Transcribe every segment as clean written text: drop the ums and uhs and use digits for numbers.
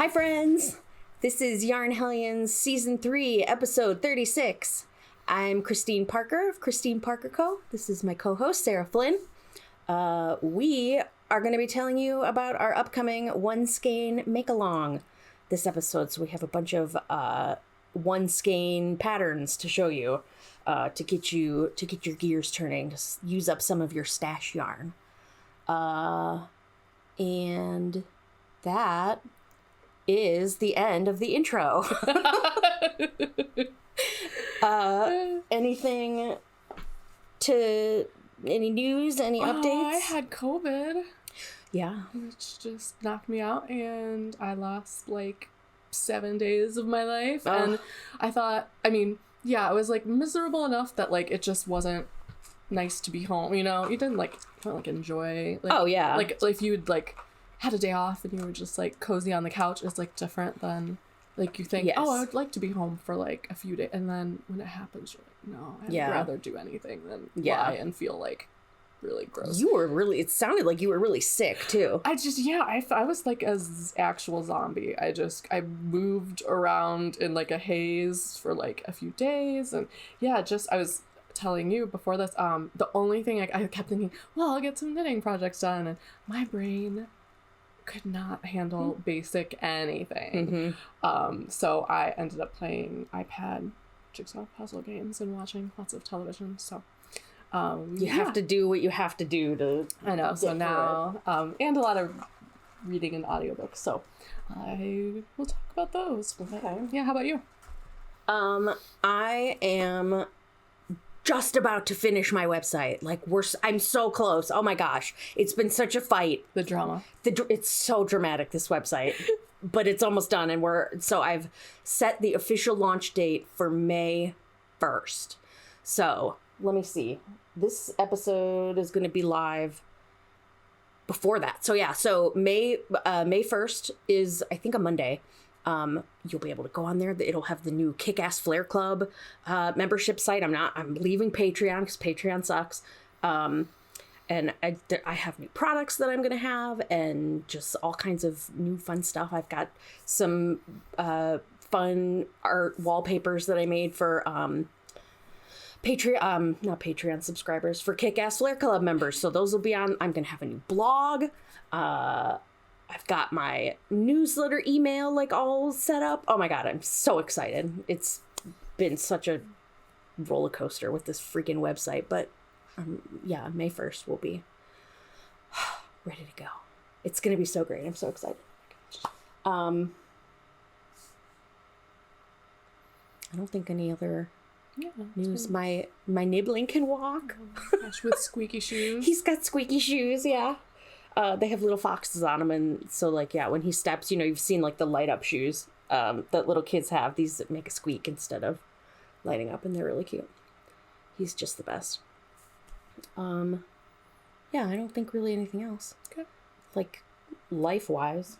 Hi friends! This is Yarn Hellions Season 3, Episode 36. I'm Christine Parker of Christine Parker Co. This is my co-host, Sarah Flynn. We are going to be telling you about our upcoming One Skein Make-Along this episode. So we have a bunch of One Skein patterns to show you to get your gears turning, to use up some of your stash yarn. And that is the end of the intro. Any news, any updates? I had COVID. Yeah. Which just knocked me out, and I lost like 7 days of my life. Oh. And I thought, it was like miserable enough that like it just wasn't nice to be home, you know? You didn't enjoy like if you'd like had a day off and you were just like cozy on the couch, it's like different than like you think, yes. I would like to be home for like a few days, and then when it happens you're like, no, I'd rather do anything than lie and feel like really gross. It sounded like you were really sick too. I was like an actual zombie. I moved around in like a haze for like a few days, and I was telling you before this, the only thing I kept thinking, well, I'll get some knitting projects done, and my brain could not handle basic anything. So I ended up playing iPad jigsaw puzzle games and watching lots of television. So you have to do what you have to do to so now and a lot of reading and audiobooks, so I will talk about those. Okay. How about you? I am just about to finish my website. I'm so close. Oh my gosh. It's been such a fight. The drama. It's so dramatic, this website. But it's almost done, and I've set the official launch date for May 1st. So, let me see. This episode is going to be live before that. So May 1st is, I think, a Monday. You'll be able to go on there. It'll have the new Kick-Ass Flare Club membership site. I'm leaving Patreon because Patreon sucks. And I have new products that I'm going to have, and just all kinds of new fun stuff. I've got some fun art wallpapers that I made for not Patreon subscribers, for Kick-Ass Flare Club members. So those will be on. I'm going to have a new blog. I've got my newsletter email all set up. Oh my God, I'm so excited. It's been such a roller coaster with this freaking website, but May 1st will be ready to go. It's going to be so great. I'm so excited. I don't think any other news. My nibbling can walk. Oh gosh, with squeaky shoes. He's got squeaky shoes, yeah. They have little foxes on them, and so when he steps, you've seen the light up shoes that little kids have. These that make a squeak instead of lighting up, and they're really cute. He's just the best. I don't think really anything else. Okay. Life wise,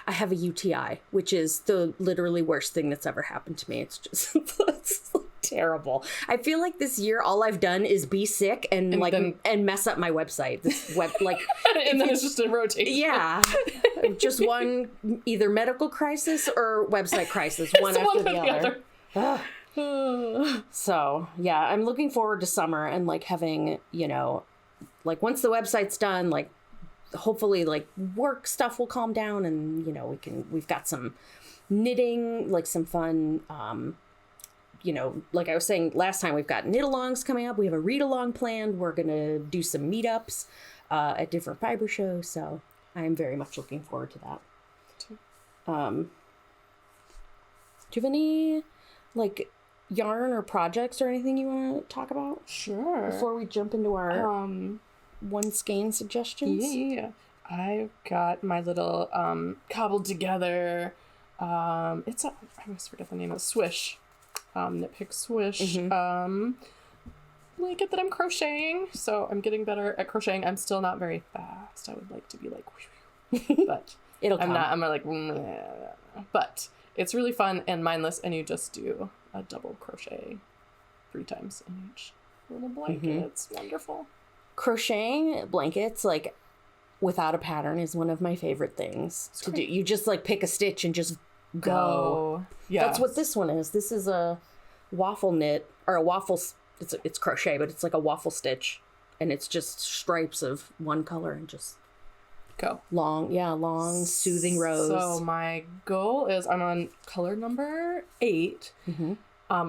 I have a UTI, which is the literally worst thing that's ever happened to me. It's just it's terrible. I feel like this year all I've done is be sick and mess up my website. And then it's just a rotation. Yeah. Just one either medical crisis or website crisis, one after the other. So, I'm looking forward to summer and having, once the website's done, hopefully work stuff will calm down, and we've got some knitting, some fun, like I was saying last time, we've got knit-alongs coming up. We have a read-along planned. We're going to do some meetups at different fiber shows, so I'm very much looking forward to that. Do you have any, yarn or projects or anything you want to talk about? Sure. Before we jump into our One Skein suggestions? Yeah. I've got my little cobbled together, I always forget the name of Swish. Knit Pick Swish blanket that I'm crocheting. So I'm getting better at crocheting. I'm still not very fast. I would like to be but it'll come. I'm but it's really fun and mindless, and you just do a double crochet 3 times in each little blanket. It's wonderful. Crocheting blankets, without a pattern is one of my favorite things to do. You just like pick a stitch and just go. Yeah. That's what this one is. This is a waffle knit or a waffle. It's crochet, but it's like a waffle stitch, and it's just stripes of one color and just go. Long, soothing rows. So my goal is I'm on color number 8. Mm-hmm.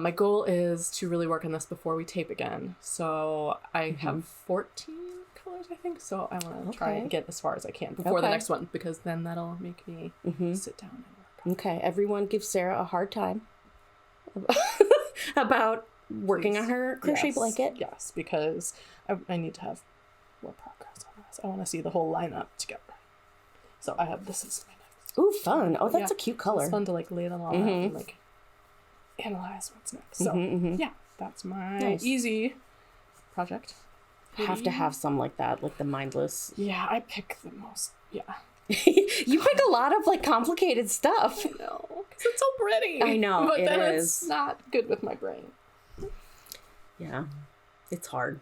My goal is to really work on this before we tape again. So I have 14 colors, I think. So I want to try and get as far as I can before the next one, because then that'll make me sit down and work. Okay, everyone give Sarah a hard time about working on her crochet blanket. Yes, because I need to have more progress on this. I want to see the whole lineup together. So I have this is my next. Ooh, fun. Oh, that's a cute color. It's fun to like lay them all out and like analyze what's next. So yeah, that's my easy project. Have to have some like that, like the mindless. Yeah, I pick the most. Yeah. You pick a lot of like complicated stuff. I know, because it's so pretty. I know, but then it's not good with my brain. Yeah, it's hard.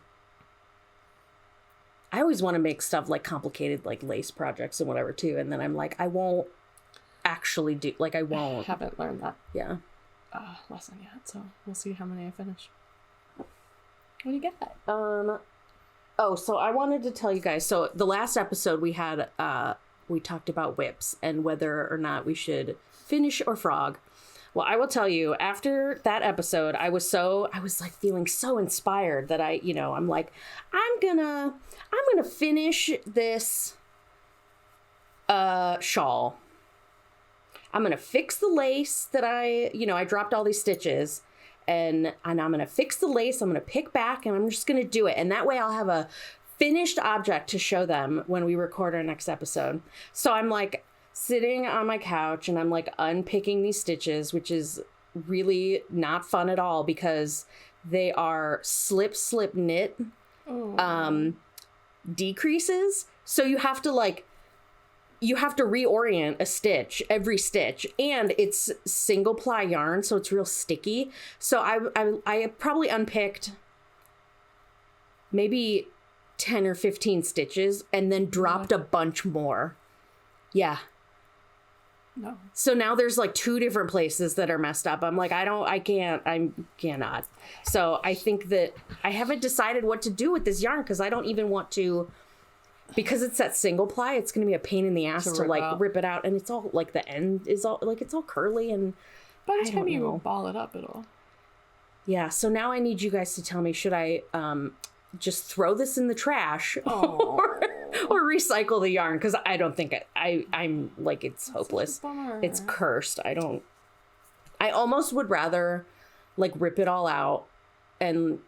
I always want to make stuff like complicated, like lace projects and whatever too, and then I'm like, I won't actually do. Like, I won't. I haven't learned that. Yeah. Lesson yet, so we'll see how many I finish. What do you get? Oh, so I wanted to tell you guys. So the last episode we had, we talked about whips and whether or not we should finish or frog. Well, I will tell you, after that episode, I was like feeling so inspired that I'm like, I'm gonna finish this shawl. I'm gonna fix the lace that I dropped all these stitches, and I'm gonna fix the lace. I'm gonna pick back, and I'm just gonna do it. And that way I'll have a finished object to show them when we record our next episode. So I'm like sitting on my couch and I'm like unpicking these stitches, which is really not fun at all because they are slip knit decreases. So you have to reorient a stitch, every stitch, and it's single ply yarn, so it's real sticky. So I probably unpicked maybe 10 or 15 stitches and then dropped a bunch more. Yeah. No. So now there's like 2 different places that are messed up. I'm like, I cannot. So I think that I haven't decided what to do with this yarn because I don't even want to, because it's that single ply, it's going to be a pain in the ass to like rip it out. And it's all like the end is all like, it's all curly. And by the time you ball it up, it'll. Yeah. So now I need you guys to tell me, should I just throw this in the trash or recycle the yarn? Because I don't think I'm like, it's hopeless. It's cursed. I almost would rather like rip it all out and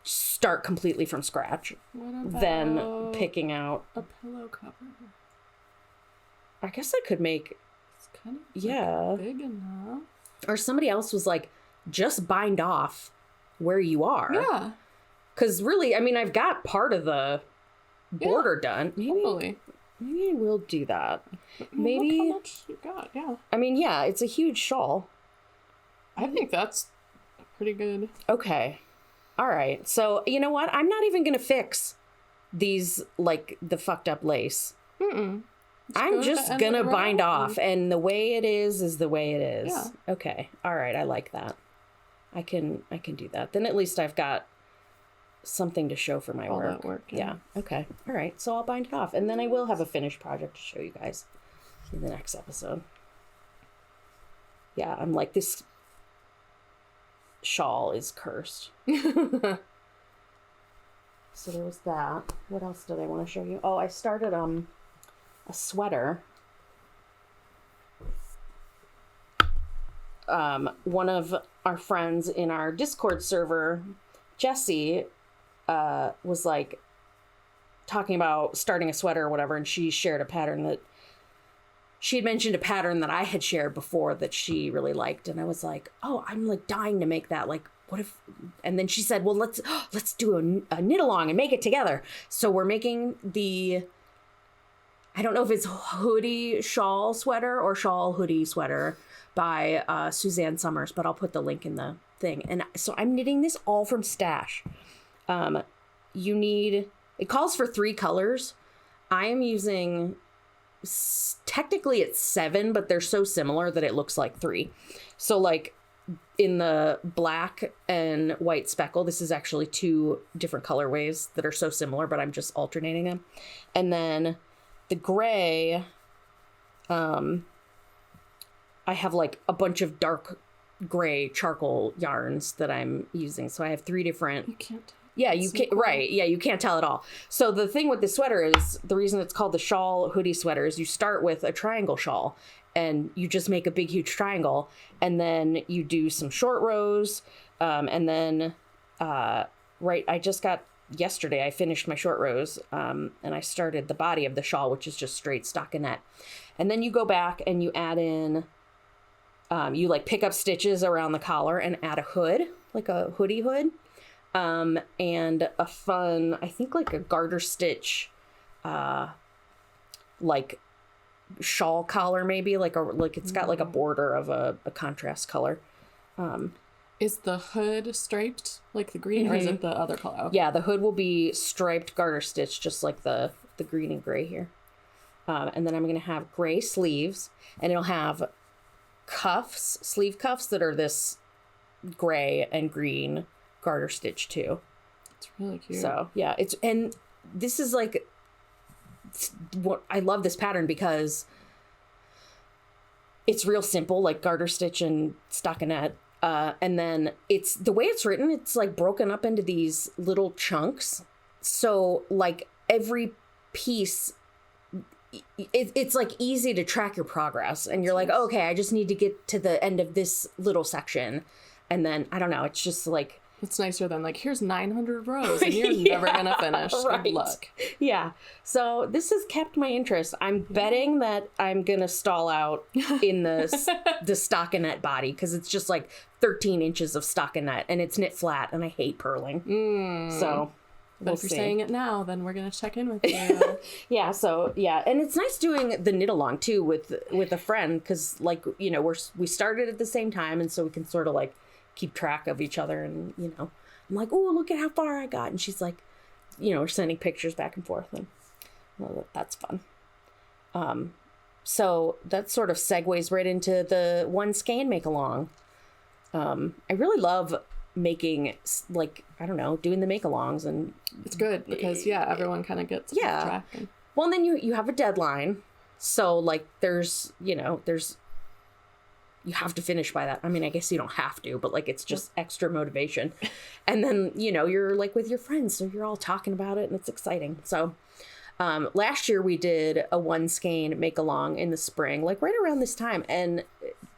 start completely from scratch than picking out a pillow cover. I guess I could make it's kind of big enough. Or somebody else was like, just bind off where you are. Yeah. Because really, I mean, I've got part of the border done. Maybe I will do that. Maybe look how much you got. Yeah. I mean, yeah, it's a huge shawl. I think that's pretty good. Okay. All right. So you know what? I'm not even gonna fix these like the fucked up lace. I'm just gonna bind off, and the way it is the way it is. Yeah. Okay. All right. I like that. I can do that. Then at least I've got something to show for my work. Yeah. Okay. All right. So I'll bind it off, and then I will have a finished project to show you guys in the next episode. Yeah, I'm like, this shawl is cursed. So there was that. What else did I want to show you? Oh, I started a sweater. One of our friends in our Discord server, Jessie, was like talking about starting a sweater or whatever, and she shared a pattern that she had mentioned, a pattern that I had shared before that she really liked, and I was like, oh, I'm like dying to make that. Like, what if? And then she said, well, let's do a knit along and make it together. So we're making the, I don't know if it's hoodie shawl sweater or shawl hoodie sweater by Suzanne Summers, but I'll put the link in the thing. And so I'm knitting this all from stash. It calls for 3 colors. I am using, technically it's 7, but they're so similar that it looks like 3. So like in the black and white speckle, this is actually 2 different colorways that are so similar, but I'm just alternating them. And then the gray, I have like a bunch of dark gray charcoal yarns that I'm using. So I have 3 different. You can't. Yeah, you can't. Right. Yeah, you can't tell at all. So the thing with the sweater is, the reason it's called the shawl hoodie sweater is you start with a triangle shawl and you just make a big, huge triangle. And then you do some short rows. And then, I just got, yesterday I finished my short rows. And I started the body of the shawl, which is just straight stockinette. And then you go back and you add in, you like pick up stitches around the collar and add a hood, like a hoodie hood. And a fun, I think like a garter stitch, like shawl collar, maybe like it's got like a border of a contrast color. Is the hood striped like the green, or is it the other color? Okay. Yeah, the hood will be striped garter stitch, just like the green and gray here. And then I'm going to have gray sleeves, and it'll have cuffs, sleeve cuffs that are this gray and green garter stitch too. It's really cute. So yeah, and this is like, what I love this pattern because it's real simple, like garter stitch and stockinette. And then it's the way it's written, it's like broken up into these little chunks. So like every piece, it's like easy to track your progress, and you're like, oh, okay, I just need to get to the end of this little section. And then I don't know, it's just like, it's nicer than like, here's 900 rows and you're never gonna finish. Right. Good luck. Yeah. So this has kept my interest. I'm betting that I'm gonna stall out in the stockinette body, because it's just like 13 inches of stockinette and it's knit flat, and I hate purling. So but if you're saying it now, then we're gonna check in with you. Yeah. So yeah, and it's nice doing the knit along too with a friend, because like, you know, we started at the same time, and so we can sort of like keep track of each other. And you know, I'm like, oh, look at how far I got, and she's like, you know, we're sending pictures back and forth, and well, that's fun. So that sort of segues right into the one Skein make along. I really love making, like, I don't know, doing the make alongs, and it's good because everyone kind of gets track. And... well, and then you have a deadline, so like there's you have to finish by that. I mean, I guess you don't have to, but like it's just extra motivation. And then, you know, you're like with your friends, so you're all talking about it, and it's exciting. So last year we did a one Skein make along in the spring, like right around this time, and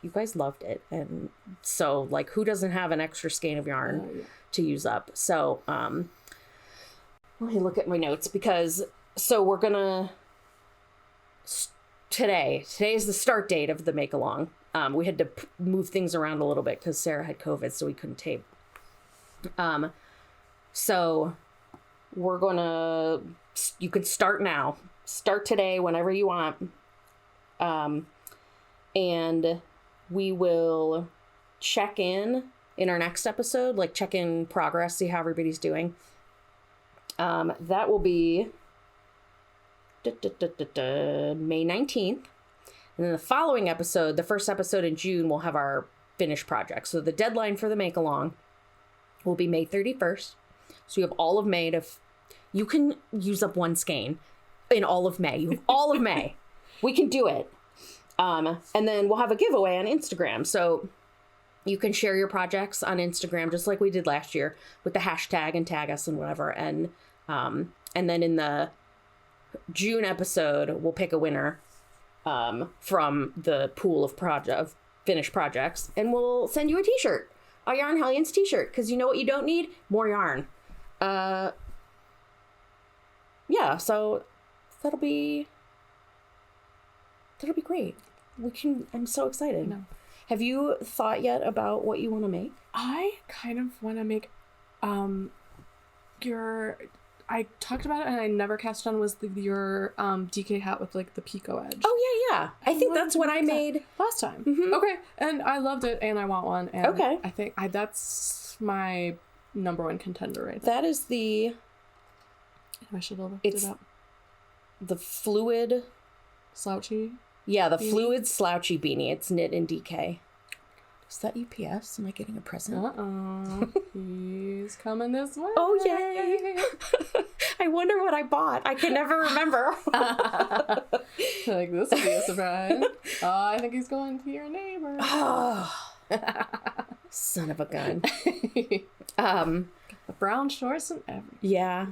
you guys loved it. And so like, who doesn't have an extra skein of yarn to use up? So let me look at my notes, because so we're gonna today is the start date of the make along. We had to move things around a little bit because Sarah had COVID, so we couldn't tape. So we're gonna, you can start now. Start today, whenever you want. And we will check in our next episode, like check in progress, see how everybody's doing. That will be May 19th. And then the following episode, the first episode in June, we'll have our finished project. So the deadline for the make along will be May 31st. So you have all of May you can use up one skein in all of May. You have all of May. We can do it. And then we'll have a giveaway on Instagram. So you can share your projects on Instagram, just like we did last year, with the hashtag and tag us and whatever. And then in the June episode, we'll pick a winner from the pool of finished projects, and we'll send you a t-shirt, a Yarn Hellions t-shirt, because you know what you don't need? More yarn. Yeah, so that'll be great. I'm so excited. No. Have you thought yet about what you want to make? I kind of want to make I talked about it and I never cast on was your DK hat with like the picot edge. Oh yeah. I think that's what I made last time. Mm-hmm. Okay, and I loved it, and I want one. And okay, I think that's my number one contender right there. That is the. I should have looked it up. the fluid. Slouchy. Yeah, the fluid slouchy beanie. It's knit in DK. Is that UPS? Am I getting a present? Uh-oh. He's coming this way. Oh, yay. I wonder what I bought. I can never remember. Like, this will be a surprise. Oh, I think he's going to your neighbor. Oh. Son of a gun. The brown shorts and everything. Yeah.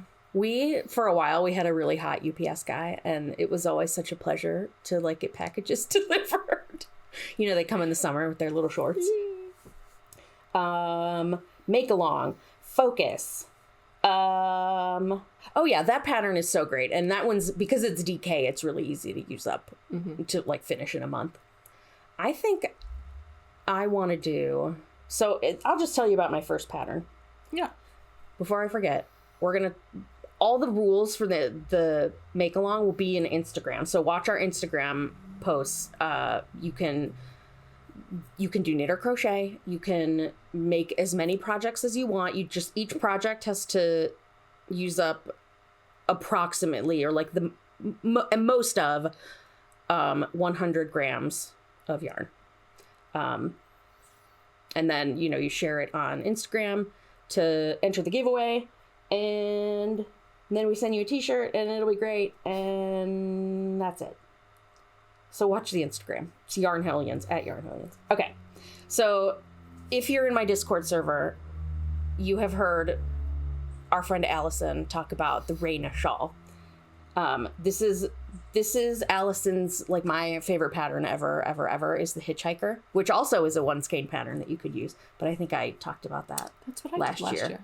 For a while, we had a really hot UPS guy, and it was always such a pleasure to, like, get packages delivered. You know, they come in the summer with their little shorts. MakeAlong. Focus. Oh, yeah, that pattern is so great. And that one's, because it's DK, it's really easy to use up to, like, finish in a month. I think I want to do... So, I'll just tell you about my first pattern. Yeah. Before I forget, we're going to... All the rules for the make-along will be in Instagram. So watch our Instagram posts. You can do knit or crochet. You can make as many projects as you want. Each project has to use up approximately, or like the most of 100 grams of yarn. And then, you know, you share it on Instagram to enter the giveaway, and then we send you a t-shirt and it'll be great, and that's it. So watch the Instagram. It's Yarn Hellions, at Yarn Hellions. Okay. So if you're in my Discord server, you have heard our friend Allison talk about the Rayna Shawl. This is Allison's, like, my favorite pattern ever is the Hitchhiker, which also is a one skein pattern that you could use. But I think I talked about that. That's what I did last year.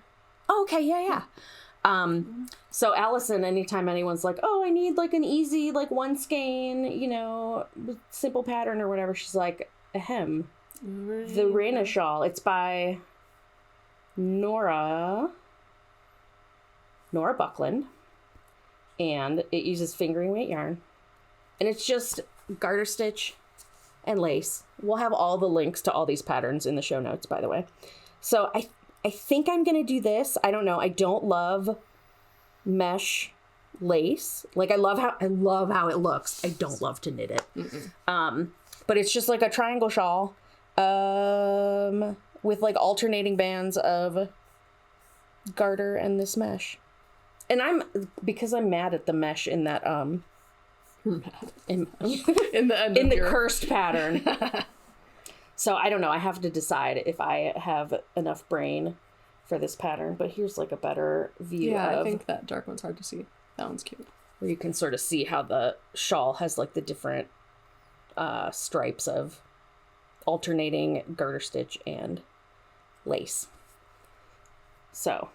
Oh, okay. Yeah. So Allison, anytime anyone's like, oh, I need like an easy, like one skein, you know, simple pattern or whatever, she's like, ahem. The Rayna Shawl. It's by Nora Buckland, and it uses fingering weight yarn, and it's just garter stitch and lace. We'll have all the links to all these patterns in the show notes, by the way. So I think I'm going to do this. I don't know. I don't love mesh lace. Like, I love how it looks. I don't love to knit it. But it's just like a triangle shawl with like alternating bands of garter and this mesh. And because I'm mad at the mesh in that in the cursed pattern. So I don't know. I have to decide if I have enough brain for this pattern. But here's like a better view. Yeah, I think that dark one's hard to see. That one's cute. Where you can sort of see how the shawl has like the different stripes of alternating garter stitch and lace. So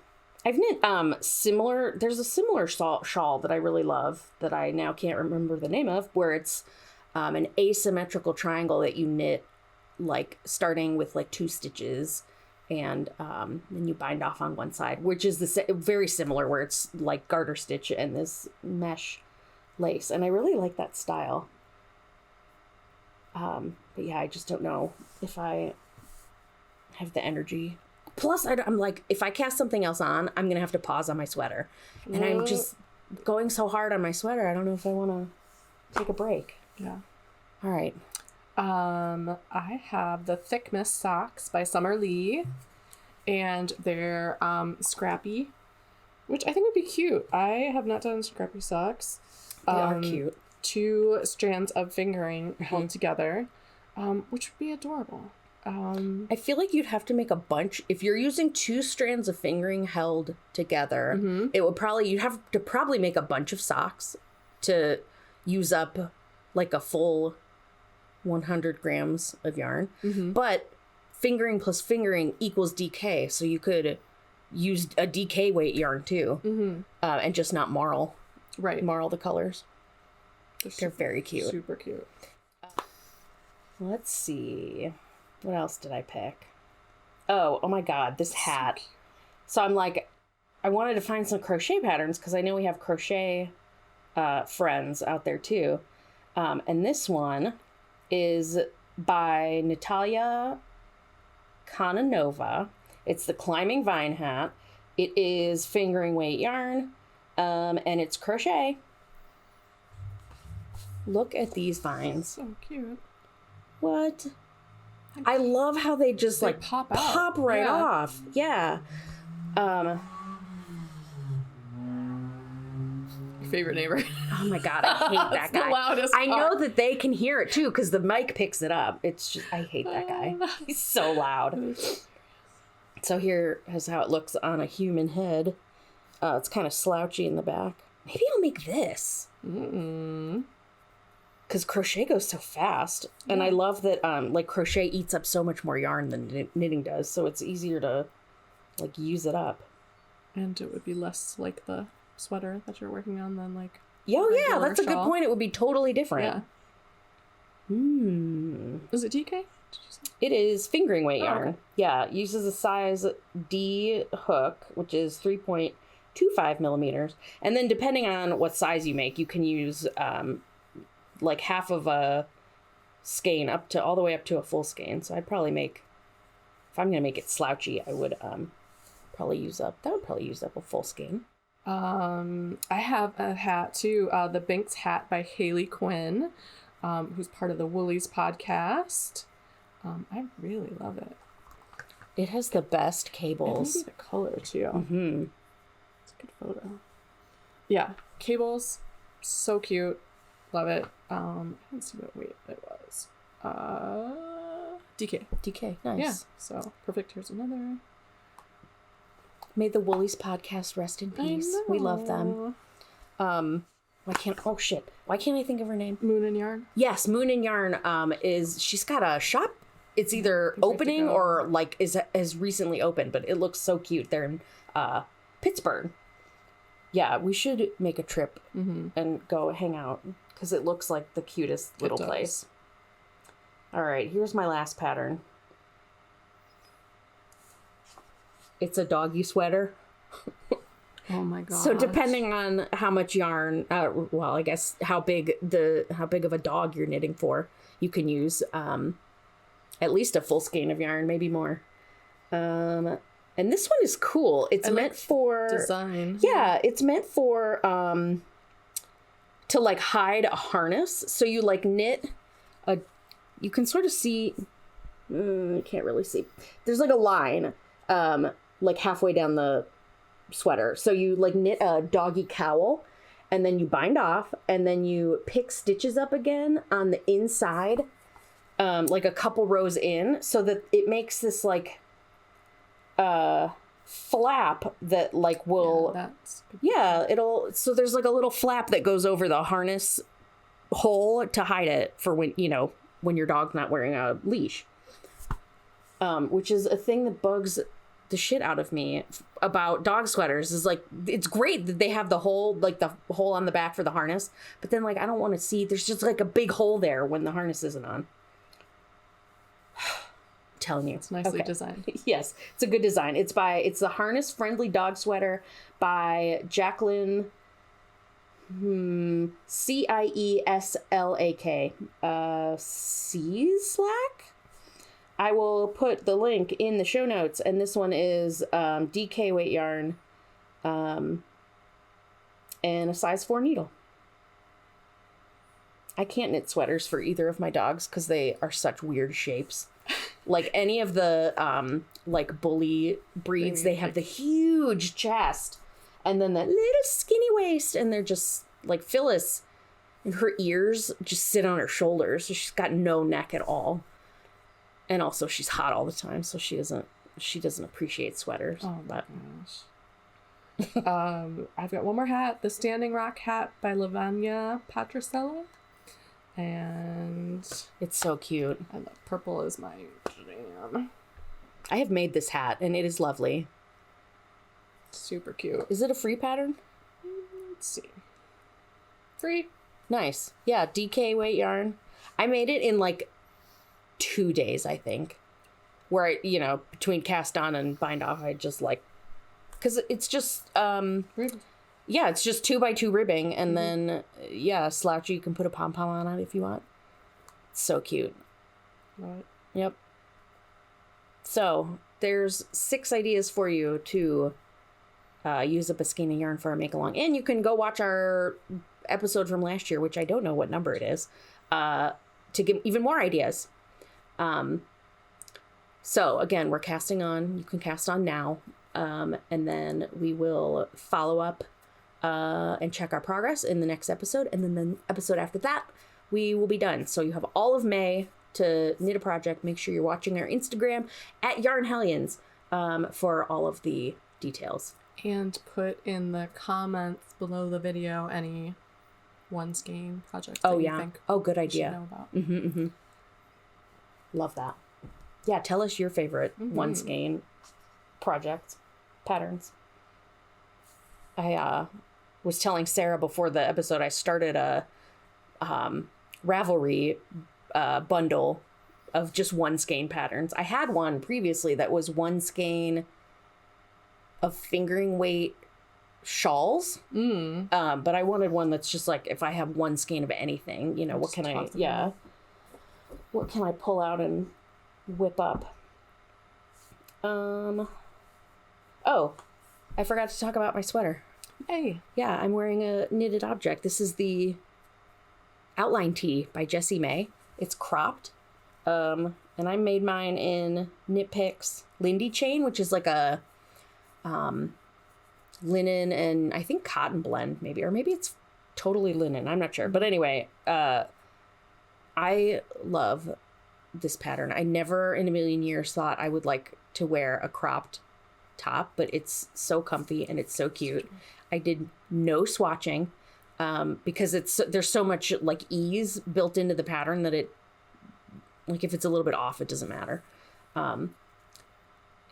I've knit similar. There's a similar shawl that I really love that I now can't remember the name of, where it's an asymmetrical triangle that you knit, like starting with like 2 stitches, and then you bind off on one side, which is very similar, where it's like garter stitch and this mesh lace, and I really like that style. But yeah, I just don't know if I have the energy. Plus, I'm like, if I cast something else on, I'm gonna have to pause on my sweater, and I'm just going so hard on my sweater. I don't know if I want to take a break. Yeah. All right. I have the Thick Mist socks by Leigh, and they're scrappy, which I think would be cute. I have not done scrappy socks. They are cute. 2 strands of fingering held together, which would be adorable. I feel like you'd have to make a bunch. If you're using 2 strands of fingering held together, you'd have to probably make a bunch of socks to use up like a full 100 grams of yarn. But fingering plus fingering equals DK, so you could use a DK weight yarn too, and just not marl the colors. They're very cute. Super cute. Let's see, what else did I pick? Oh my god, this hat. So I'm like, I wanted to find some crochet patterns because I know we have crochet friends out there too, and this one is by Natalia Kononova. It's the Climbing Vine hat. It is fingering weight yarn, and it's crochet. Look at these vines. So cute. What? I love how they just like pop right off. Yeah. Favorite neighbor. Oh my god, I hate that guy. The loudest I know that they can hear it too because the mic picks it up. It's just, I hate that guy. He's so loud. So here is how it looks on a human head. It's kind of slouchy in the back. Maybe I'll make this. Because crochet goes so fast. Yeah. And I love that like crochet eats up so much more yarn than knitting does. So it's easier to like use it up. And it would be less like the sweater that you're working on than like yeah, that's a good point. It would be totally different. Yeah. Is it DK? It is fingering weight yarn. Okay. Yeah, it uses a size D hook, which is 3.25 millimeters. And then depending on what size you make, you can use like half of a skein all the way up to a full skein. So I'd probably make, if I'm going to make it slouchy, I would probably use up a full skein. I have a hat too, the Binks Hat by Hayley Quinn, who's part of the Woolies podcast. I really love it. It has the best cables. And maybe the color too. Mm-hmm. It's a good photo. Yeah, cables, so cute. Love it. I didn't see what weight it was. DK. Nice. Yeah. So perfect. Here's another. May the Woolies podcast rest in peace. We love them. Why can't I think of her name? Moon and Yarn. Yes, Moon and Yarn she's got a shop. It's either opening or like has recently opened, but it looks so cute. They're in Pittsburgh. Yeah, we should make a trip and go hang out because it looks like the cutest little place. All right, here's my last pattern. It's a doggy sweater. Oh my god. So depending on how much yarn, I guess how big of a dog you're knitting for, you can use at least a full skein of yarn, maybe more. And this one is cool. It's meant for design. Yeah, it's meant for to like hide a harness. So you like knit you can sort of see. I can't really see. There's like a line. Like halfway down the sweater. So you like knit a doggy cowl and then you bind off and then you pick stitches up again on the inside, like a couple rows in, so that it makes this like flap that like will so there's like a little flap that goes over the harness hole to hide it for when your dog's not wearing a leash, which is a thing that bugs the shit out of me about dog sweaters. Is like, it's great that they have the hole on the back for the harness, but then like I don't want to see, there's just like a big hole there when the harness isn't on. I'm telling you, it's nicely designed. Yes, it's a good design. It's the Harness Friendly Dog Sweater by Jacqueline Cieslak Cieslak. I will put the link in the show notes, and this one is DK weight yarn and a size 4 needle. I can't knit sweaters for either of my dogs because they are such weird shapes. Like any of the like bully breeds, they have the huge chest and then that little skinny waist, and they're just like Phyllis, and her ears just sit on her shoulders, so she's got no neck at all. And also she's hot all the time, so she doesn't appreciate sweaters. Oh my gosh. I've got one more hat, the Standing Rock hat by Lavanya Patricella. And it's so cute. And the purple is my jam. I have made this hat and it is lovely. Super cute. Is it a free pattern? Let's see. Free. Nice. Yeah, DK weight yarn. I made it in like 2 days, I think, where I, between cast on and bind off, I just like, because it's just it's just 2x2 ribbing, and then slouchy, you can put a pom-pom on it if you want. It's so cute. Right. Yep. So there's 6 ideas for you to use up a skein of yarn for a make along, and you can go watch our episode from last year, which I don't know what number it is, to give even more ideas. So again, we're casting on. You can cast on now, and then we will follow up and check our progress in the next episode, and then the episode after that, we will be done. So you have all of May to knit a project. Make sure you're watching our Instagram at Yarn Hellions for all of the details. And put in the comments below the video any one skein projects that you think good idea. Know about. Love that. Yeah, tell us your favorite one skein projects, patterns. I was telling Sarah before the episode, I started a Ravelry bundle of just one skein patterns. I had one previously that was one skein of fingering weight shawls, but I wanted one that's just like, if I have one skein of anything, you know, what can I pull out and whip up? Oh, I forgot to talk about my sweater. Hey. Yeah, I'm wearing a knitted object. This is the Outline Tee by Jessie May. It's cropped. And I made mine in Knit Picks Lindy chain, which is like a linen and I think cotton blend maybe, or maybe it's totally linen. I'm not sure. But anyway, I love this pattern. I never in a million years thought I would like to wear a cropped top, but it's so comfy and it's so cute. I did no swatching because there's so much like ease built into the pattern that it, like if it's a little bit off, it doesn't matter.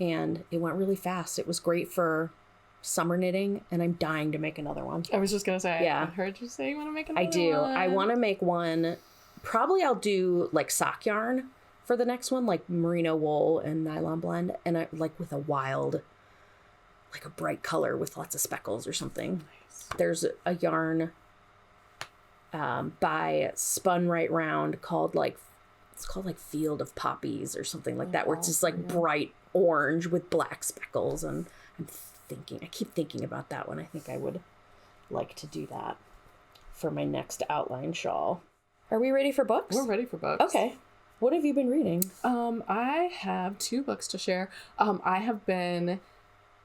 And it went really fast. It was great for summer knitting, and I'm dying to make another one. I was just gonna say, yeah. I heard you say you want to make another one. I do. I want to make one. Probably I'll do like sock yarn for the next one, like merino wool and nylon blend, and I like with a wild, like a bright color with lots of speckles or something. Nice. There's a yarn by Spun Right Round called it's called Field of Poppies or something like that, where it's just like bright orange with black speckles, and I keep thinking about that one. I think I would like to do that for my next outline shawl. Are we ready for books? We're ready for books. Okay. What have you been reading? I have 2 books to share. I have been,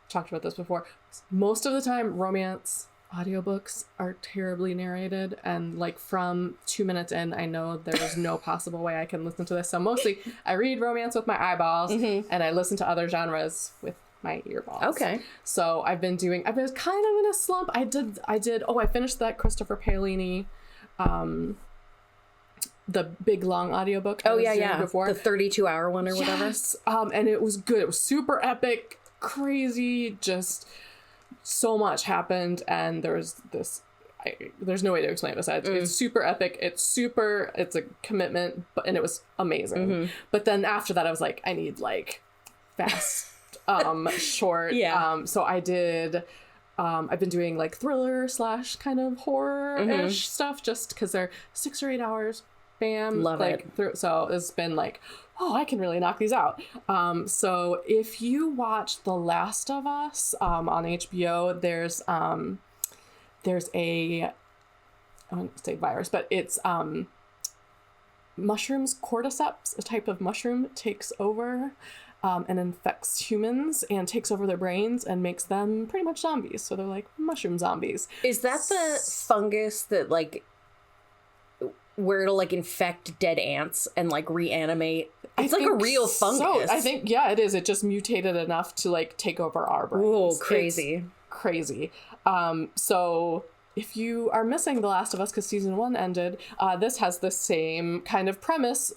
talked about this before, most of the time romance audiobooks are terribly narrated, and like from 2 minutes in, I know there's no possible way I can listen to this. So mostly I read romance with my eyeballs and I listen to other genres with my earballs. Okay. So I've been kind of in a slump. I finished that Christopher Paolini, the big long audiobook. Before. The 32-hour one or whatever. Yes. And it was good. It was super epic, crazy, just so much happened, and there's no way to explain this. It's super epic. It's a commitment, and it was amazing. But then after that, I was like, I need like fast, short. Yeah. So I did. I've been doing like thriller / kind of horror-ish stuff, just because they're 6 or 8 hours. Bam. Love it. So it's been like, oh, I can really knock these out. So if you watch The Last of Us on HBO, there's a, I wouldn't say virus, but it's mushrooms, cordyceps, a type of mushroom, takes over and infects humans and takes over their brains and makes them pretty much zombies. So they're like mushroom zombies. Is that the fungus that like where it'll like infect dead ants and like reanimate? It's like a real fungus. So, I think, yeah, it is. It just mutated enough to like take over our brains. Oh, crazy. It's crazy. So if you are missing The Last of Us because season 1 ended, this has the same kind of premise.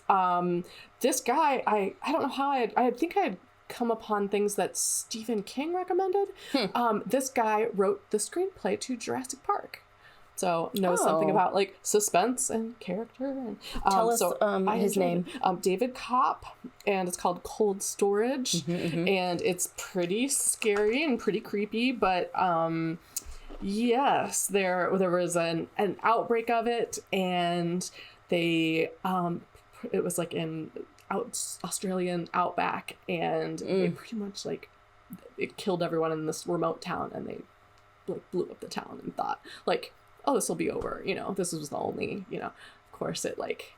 This guy, I don't know how I think I had come upon things that Stephen King recommended. This guy wrote the screenplay to Jurassic Park. So knows something about like suspense and character. And tell us his name. David Koepp, and it's called Cold Storage, and it's pretty scary and pretty creepy. But yes, there was an outbreak of it, and they it was like in Australian outback, and they pretty much like it killed everyone in this remote town, and they like blew up the town and thought like, oh, this will be over. You know, this was the only, you know, of course it like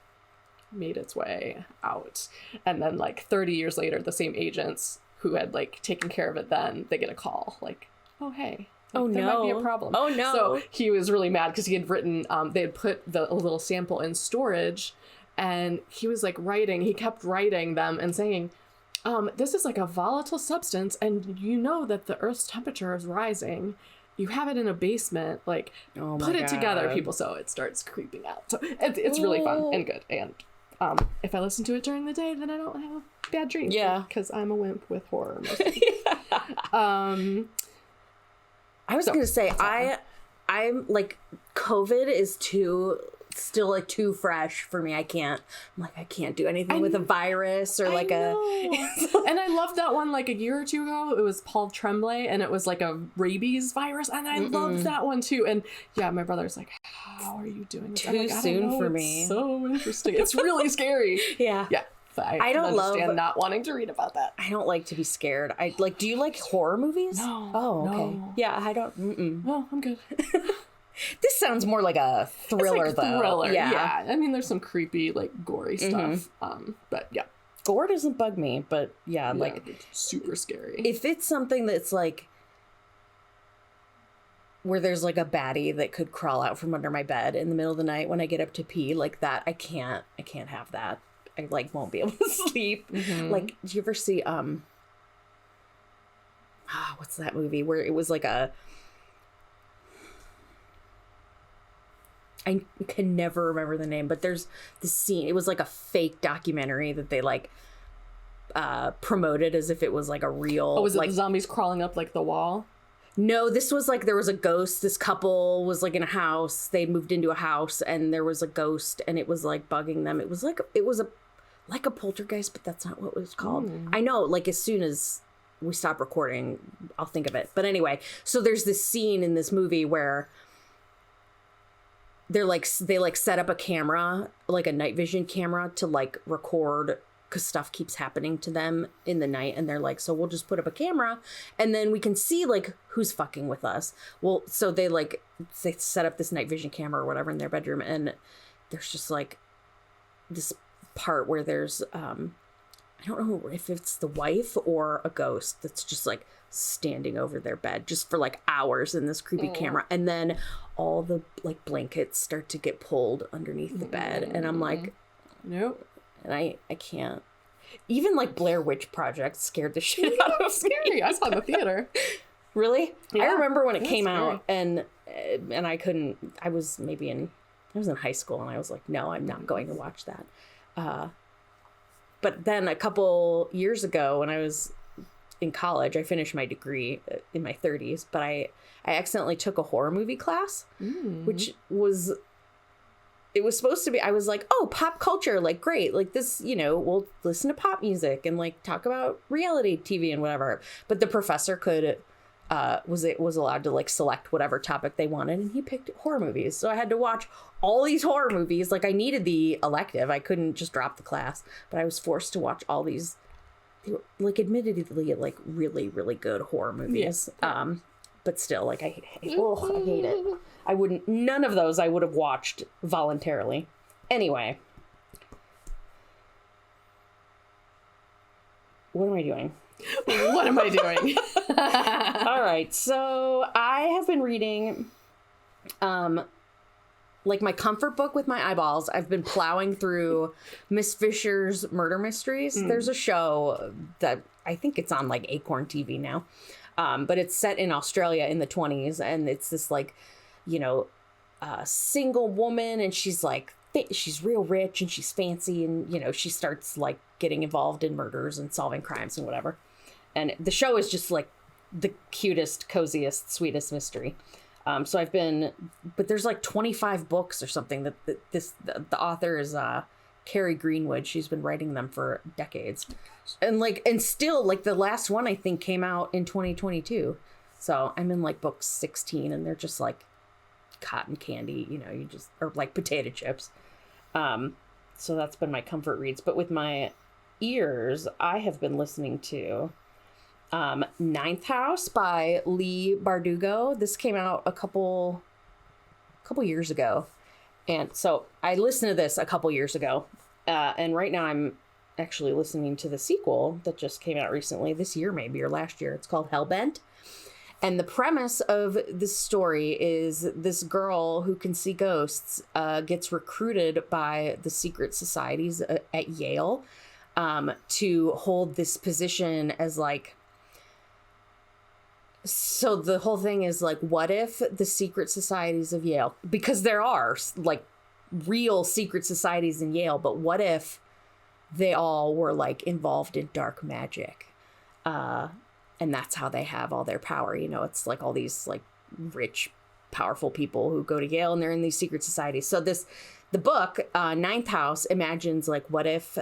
made its way out. And then like 30 years later, the same agents who had like taken care of it then, they get a call like, oh, hey. Like, there might be a problem. Oh, no. So he was really mad because he had written, they had put a little sample in storage, and he was like he kept writing them and saying, this is like a volatile substance, and you know that the Earth's temperature is rising. You have it in a basement, like, put it together, people. So it starts creeping out. So it's really fun and good. And if I listen to it during the day, then I don't have bad dreams. Yeah. Because I'm a wimp with horror. Most of the time. I was going to say, I'm like, COVID is still like too fresh for me. I can't do anything with a virus or like a. And I loved that one like a year or two ago. It was Paul Tremblay, and it was like a rabies virus, and I loved that one too. And yeah, my brother's like, how are you doing this? Too soon for me. It's so interesting. It's really scary. Yeah. I don't understand not wanting to read about that. I don't like to be scared. Do you like horror movies? No. Oh, okay. No. Yeah, I don't. Well, I'm good. This sounds more like a thriller, it's like though. Thriller, yeah. I mean, there's some creepy, like, gory stuff. But yeah. Gore doesn't bug me, but yeah, like, it's super scary. If it's something that's like where there's like a baddie that could crawl out from under my bed in the middle of the night when I get up to pee, like that, I can't have that. I like won't be able to sleep. Like, did you ever see what's that movie where it was like I can never remember the name, but there's this scene. It was like a fake documentary that they like promoted as if it was like a real. Oh, was it like the zombies crawling up like the wall? No, this was like there was a ghost. This couple was like in a house. They moved into a house and there was a ghost and it was like bugging them. It was a poltergeist, but that's not what it was called. I know, like as soon as we stop recording, I'll think of it. But anyway, so there's this scene in this movie where they set up a camera, like a night vision camera, to like record because stuff keeps happening to them in the night, and they're like, so we'll just put up a camera and then we can see like who's fucking with us. Well, so they set up this night vision camera or whatever in their bedroom, and there's just like this part where there's I don't know if it's the wife or a ghost that's just like standing over their bed just for like hours in this creepy camera, and then all the like blankets start to get pulled underneath the bed, and I'm like, nope. And I can't. Even like Blair Witch Project scared the shit out of me. Scary. I saw it in the theater. Really? Yeah. I remember when it came scary. out, and I couldn't. I was in high school, and I was like, no, I'm not going to watch that. But then a couple years ago, when I was in college, I finished my degree in my 30s, but I accidentally took a horror movie class, which was. It was supposed to be, I was like, oh, pop culture, like, great. Like this, you know, we'll listen to pop music and like talk about reality TV and whatever. But the professor was allowed to like select whatever topic they wanted. And he picked horror movies. So I had to watch all these horror movies. Like I needed the elective. I couldn't just drop the class. But I was forced to watch all these, they were, like admittedly, like really, really good horror movies. Yeah. But still, like, I hate it. None of those I would have watched voluntarily. Anyway. What am I doing? What am I doing? All right. So I have been reading, like my comfort book with my eyeballs. I've been plowing through Miss Fisher's Murder Mysteries. There's a show that I think it's on like Acorn TV now. But it's set in Australia in the 1920s, and it's this like, you know, single woman, and she's like, she's real rich and she's fancy, and, you know, she starts like getting involved in murders and solving crimes and whatever. And the show is just like the cutest, coziest, sweetest mystery. So but there's like 25 books or something that the author is, Kerry Greenwood. She's been writing them for decades. And still like the last one I think came out in 2022. So I'm in like book 16, and they're just like cotton candy, you know, or like potato chips. So that's been my comfort reads. But with my ears, I have been listening to Ninth House by Leigh Bardugo. This came out a couple couple years ago. And so I listened to this a couple years ago. And right now I'm actually listening to the sequel that just came out recently, this year maybe, or last year. It's called Hellbent. And the premise of this story is this girl who can see ghosts gets recruited by the secret societies at Yale to hold this position as like... So the whole thing is like, what if the secret societies of Yale, because there are like real secret societies in Yale, but what if they all were like involved in dark magic? And that's how they have all their power. You know, it's like all these like rich, powerful people who go to Yale and they're in these secret societies. So the book, Ninth House, imagines like, what if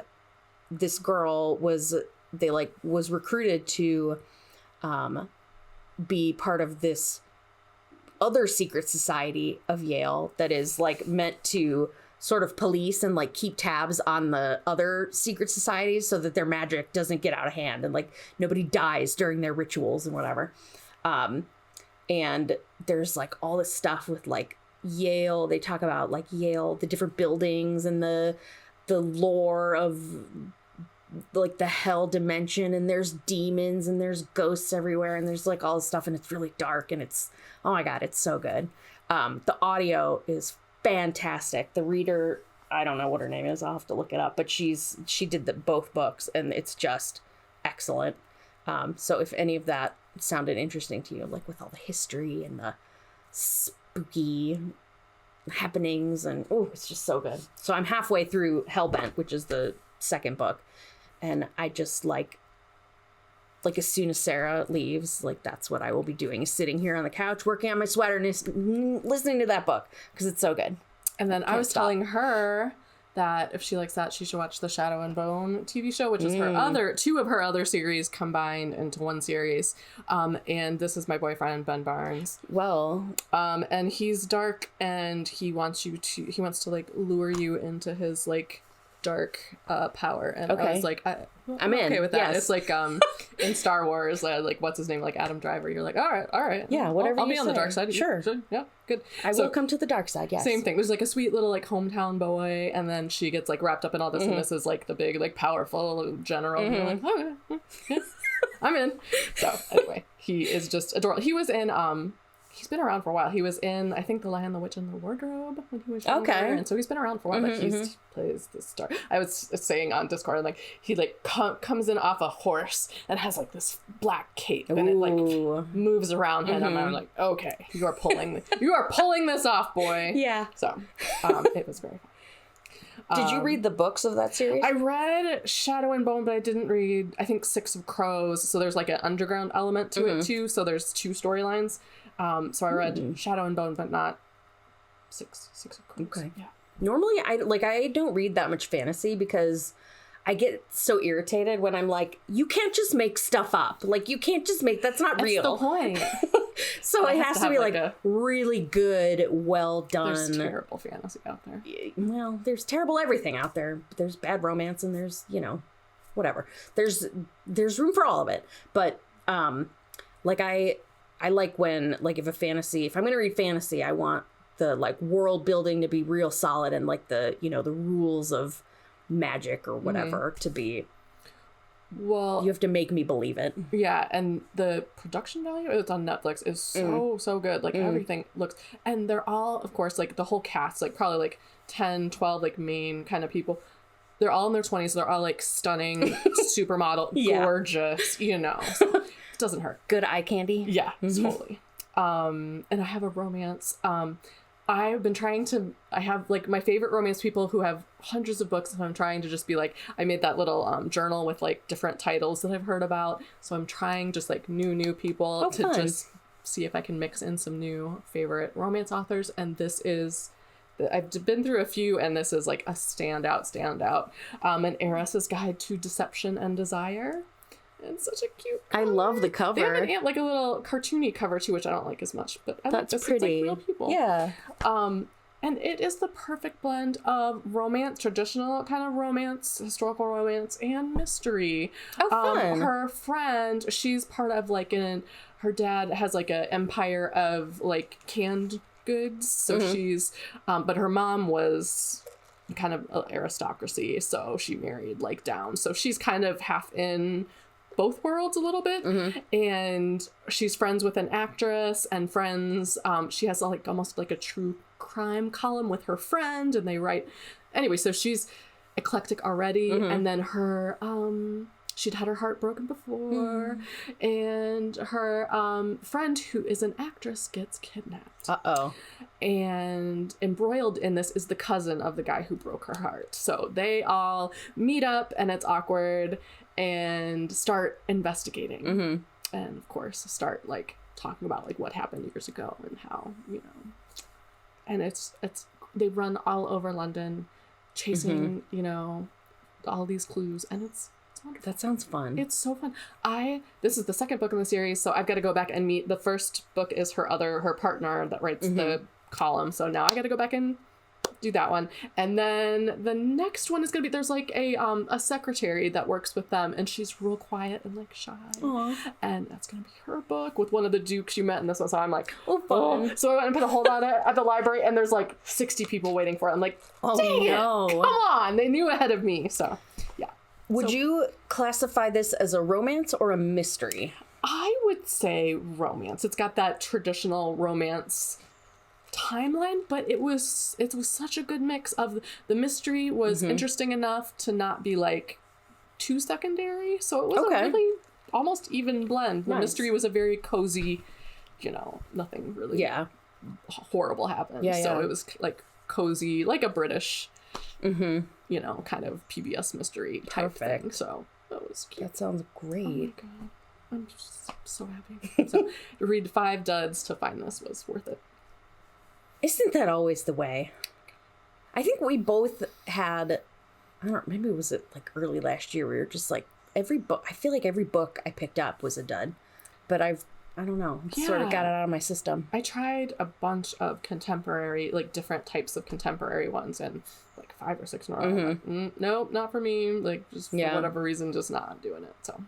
this girl was recruited to be part of this other secret society of Yale that is like meant to sort of police and like keep tabs on the other secret societies so that their magic doesn't get out of hand and like nobody dies during their rituals and whatever. And there's like all this stuff with like Yale. They talk about like Yale, the different buildings and the lore of like the hell dimension, and there's demons and there's ghosts everywhere and there's like all this stuff, and it's really dark, and it's, oh my God, it's so good. The audio is fantastic. The reader, I don't know what her name is, I'll have to look it up, but she did both books, and it's just excellent. So if any of that sounded interesting to you, like with all the history and the spooky happenings, and it's just so good. So I'm halfway through Hellbent, which is the second book, and I just like as soon as Sarah leaves, like that's what I will be doing, is sitting here on the couch working on my sweater and listening to that book because it's so good. And then I was telling her that if she likes that, she should watch the Shadow and Bone TV show, which is two of her other series combined into one series. And this is my boyfriend, Ben Barnes. Well, and he's dark, and he wants to like lure you into his like dark power. And I was like, I'm okay with that. Yes. It's like in Star Wars, like what's his name, like Adam Driver. You're like, all right, yeah, whatever. I'll be on the dark side. Sure, yeah, good. I will come to the dark side. Yes, same thing. There's like a sweet little like hometown boy, and then she gets like wrapped up in all this, and this is like the big like powerful general. And you're like, okay, yeah, I'm in. So anyway, he is just adorable. He was in he's been around for a while. He was in, I think, The Lion, the Witch, and the Wardrobe when he was younger. Okay. And so he's been around for a while, but he plays the star. I was saying on Discord, like, he, like, comes in off a horse and has, like, this black cape. And it, like, moves around him. And I'm like, okay, you are pulling this off, boy. Yeah. So, it was very fun. Did you read the books of that series? I read Shadow and Bone, but I didn't read, I think, Six of Crows. So there's, like, an underground element to it, too. So there's two storylines. So I read Shadow and Bone, but not Six of Crows. Okay. Yeah. Normally, I don't read that much fantasy because I get so irritated when I'm like, you can't just make stuff up. Like, you can't just make, that's not real. That's the point. So it has to be like really good, well done. There's terrible fantasy out there. Well, there's terrible everything out there. There's bad romance, and there's, whatever. There's room for all of it. But like I like when, like, if I'm going to read fantasy, I want the, like, world building to be real solid, and, like, the, the rules of magic or whatever to be, well, you have to make me believe it. Yeah, and the production value, it's on Netflix, is so good. Like, everything looks, and they're all, of course, like, the whole cast, like, probably, like, 10, 12, like, main kind of people. They're all in their 20s. They're all, like, stunning, supermodel, gorgeous, So it doesn't hurt. Good eye candy. Yeah, totally. And I have a romance. I've been trying to, I have like my favorite romance people who have hundreds of books, and I'm trying to just be like, I made that little journal with like different titles that I've heard about. So I'm trying just like new people to just see if I can mix in some new favorite romance authors. And this is, I've been through a few, and this is like a standout. An Heiress's Guide to Deception and Desire. It's such a cute cover. I love the cover. They have like a little cartoony cover too, which I don't like as much, but I like this. Pretty. It's like real people. Yeah. And it is the perfect blend of romance, traditional kind of romance, historical romance, and mystery. Oh, fun. Her friend, she's part of like her dad has like an empire of like canned goods. So she's, but her mom was kind of aristocracy, so she married like down. So she's kind of half in both worlds a little bit, and she's friends with an actress and friends. She has like almost like a true crime column with her friend, and they write. Anyway, so she's eclectic already, and then her she'd had her heart broken before, and her friend, who is an actress, gets kidnapped. And embroiled in this is the cousin of the guy who broke her heart. So they all meet up, and it's awkward, and start investigating. And of course, start like talking about like what happened years ago and how, you know, and it's they run all over London chasing, you know, all these clues, and it's wonderful. That sounds fun. It's so fun. This is the second book in the series, so I've got to go back and meet. The first book is her partner that writes the column, so now I got to go back and do that one. And then the next one is gonna be, there's like a secretary that works with them, and she's real quiet and like shy. Aww. And that's gonna be her book with one of the dukes you met in this one. So I'm like, oh. So I went and put a hold on it at the library, and there's like 60 people waiting for it. I'm like, dang it, come on, they knew ahead of me. So yeah. Would you classify this as a romance or a mystery? I would say romance. It's got that traditional romance timeline, but it was such a good mix of the mystery was interesting enough to not be like too secondary, so it was a really almost even blend. The mystery was a very cozy, you know, nothing really horrible happened, so it was like cozy, like a British you know, kind of PBS mystery type thing. So that was cute. That sounds great. Oh my god, I'm just so happy. So to read 5 duds to find this was worth it. Isn't that always the way? I think we both had, I don't know, maybe was it like early last year, we were just like, every book, I feel like every book I picked up was a dud, but I don't know, sort of got it out of my system. I tried a bunch of contemporary, like different types of contemporary ones, and like 5 or 6 in a row. Like, nope, not for me. Like, just for whatever reason, just not doing it. So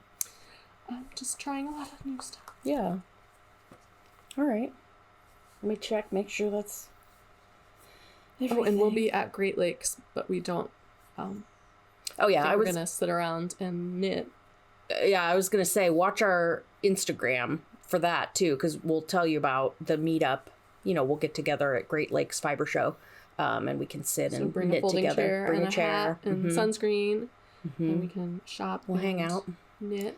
I'm just trying a lot of new stuff. Yeah. All right. Let me check, make sure that's everything. Oh, and we'll be at Great Lakes, but we don't. We're gonna sit around and knit. I was gonna say, watch our Instagram for that too, because we'll tell you about the meetup. You know, we'll get together at Great Lakes Fiber Show, and we can sit and bring knit a folding together. Chair bring and a chair hat and sunscreen, and we can shop. We'll hang out, knit.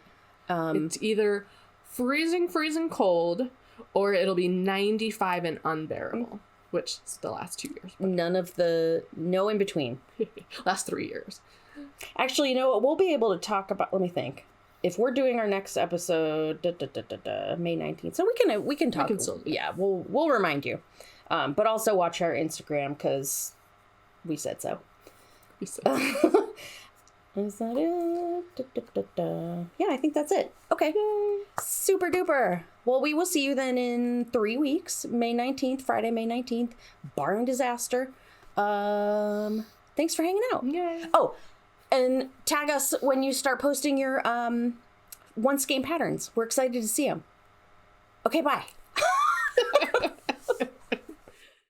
It's either freezing cold, or it'll be 95 and unbearable, which is the last 2 years. No in between. Last 3 years. Actually, you know what? We'll be able to talk about, let me think. If we're doing our next episode, May 19th, so we can talk. We'll remind you. But also watch our Instagram, because we said so. Is that it? Yeah, I think that's it. Okay. Yay. Super duper. Well, we will see you then in 3 weeks. May 19th, Friday, May 19th. Barring disaster. Thanks for hanging out. Yay. Oh, and tag us when you start posting your Skein patterns. We're excited to see them. Okay, bye.